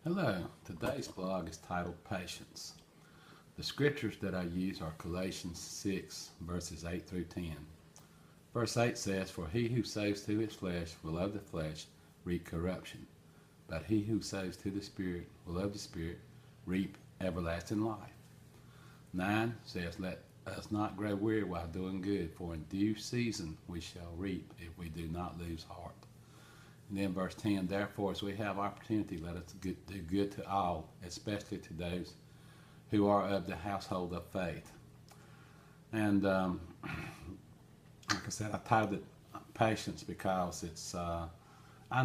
Hello, today's blog is titled Patience. The scriptures that I use are Galatians 6 verses 8 through 10. Verse 8 says, "For he who sows to his flesh will of the flesh reap corruption, but he who sows to the Spirit will of the Spirit reap everlasting life." 9 says, "Let us not grow weary while doing good, for in due season we shall reap if we do not lose heart." And then verse 10, "Therefore, as we have opportunity, let us do good to all, especially to those who are of the household of faith." And like I said, I titled it Patience because it's, I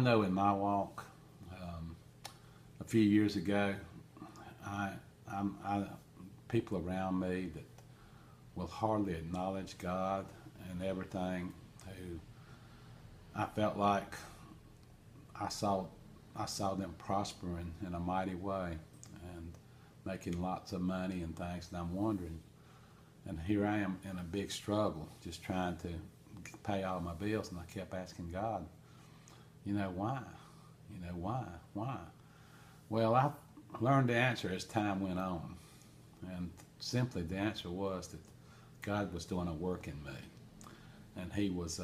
know in my walk, a few years ago, people around me that will hardly acknowledge God and everything, who I felt like I saw them prospering in a mighty way and making lots of money and things, and I'm wondering, and here I am in a big struggle just trying to pay all my bills, and I kept asking God, why? Why? Well, I learned the answer as time went on, and simply the answer was that God was doing a work in me, and he was,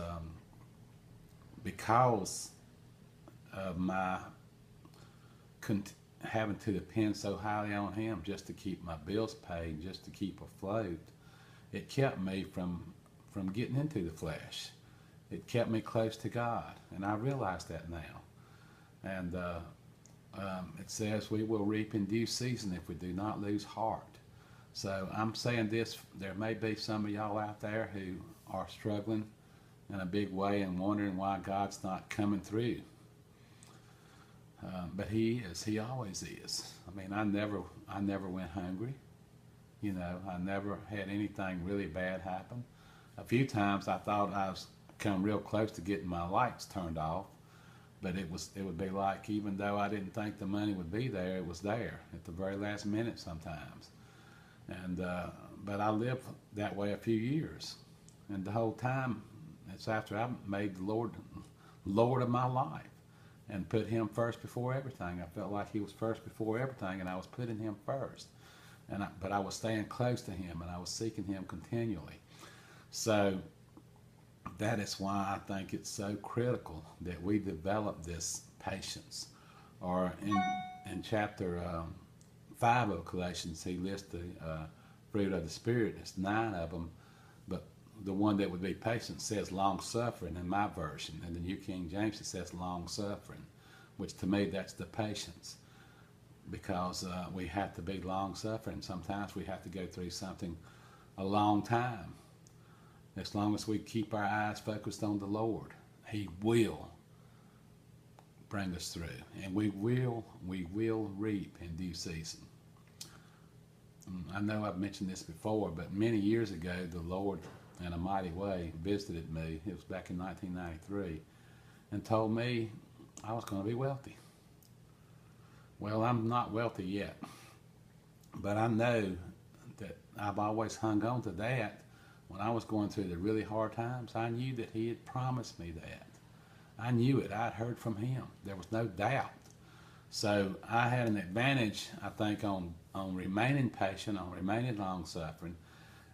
because of my having to depend so highly on him just to keep my bills paid, just to keep afloat, it kept me from getting into the flesh. It kept me close to God, and I realize that now. And it says we will reap in due season if we do not lose heart. So I'm saying this, there may be some of y'all out there who are struggling in a big way and wondering why God's not coming through. But he is. He always is. I mean, I never went hungry. I never had anything really bad happen. A few times I thought I was come real close to getting my lights turned off, but it would be like, even though I didn't think the money would be there, it was there at the very last minute sometimes. And but I lived that way a few years, and the whole time it's after I made the Lord of my life and put him first before everything. I felt like he was first before everything, and I was putting him first. But I was staying close to him, and I was seeking him continually. So that is why I think it's so critical that we develop this patience. Or in chapter 5 of Galatians, he lists the fruit of the Spirit. It's 9 of them, but the one that would be patient says long-suffering in my version. And the New King James, it says long-suffering, which to me, that's the patience. Because we have to be long-suffering. Sometimes we have to go through something a long time. As long as we keep our eyes focused on the Lord, he will bring us through. And we will reap in due season. I know I've mentioned this before, but many years ago, the Lord, in a mighty way, visited me. It was back in 1993, and told me I was going to be wealthy. Well, I'm not wealthy yet, but I know that I've always hung on to that. When I was going through the really hard times, I knew that he had promised me that. I knew it. I'd heard from him. There was no doubt. So I had an advantage, I think, on remaining patient, on remaining long-suffering,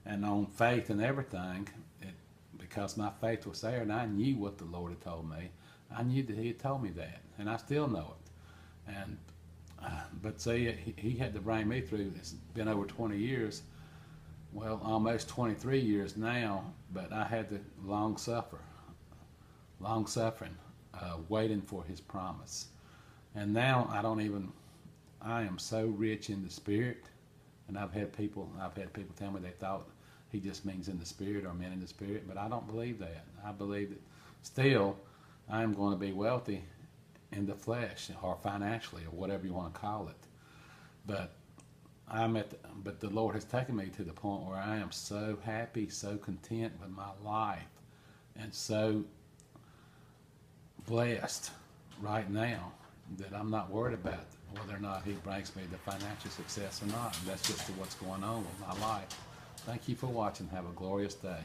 and on faith and everything, because my faith was there, and I knew what the Lord had told me. I knew that he had told me that, and I still know it. And but see, he had to bring me through. It's been over 20 years, well, almost 23 years now, but I had to long-suffering, waiting for his promise. And now I am so rich in the Spirit, and I've had people tell me they thought he just means in the Spirit or men in the Spirit, but I don't believe that. I believe that still I am going to be wealthy in the flesh or financially or whatever you want to call it. But but the Lord has taken me to the point where I am so happy, so content with my life, and so blessed right now that I'm not worried about whether or not he brings me the financial success or not. And that's just what's going on with my life. Thank you for watching. Have a glorious day.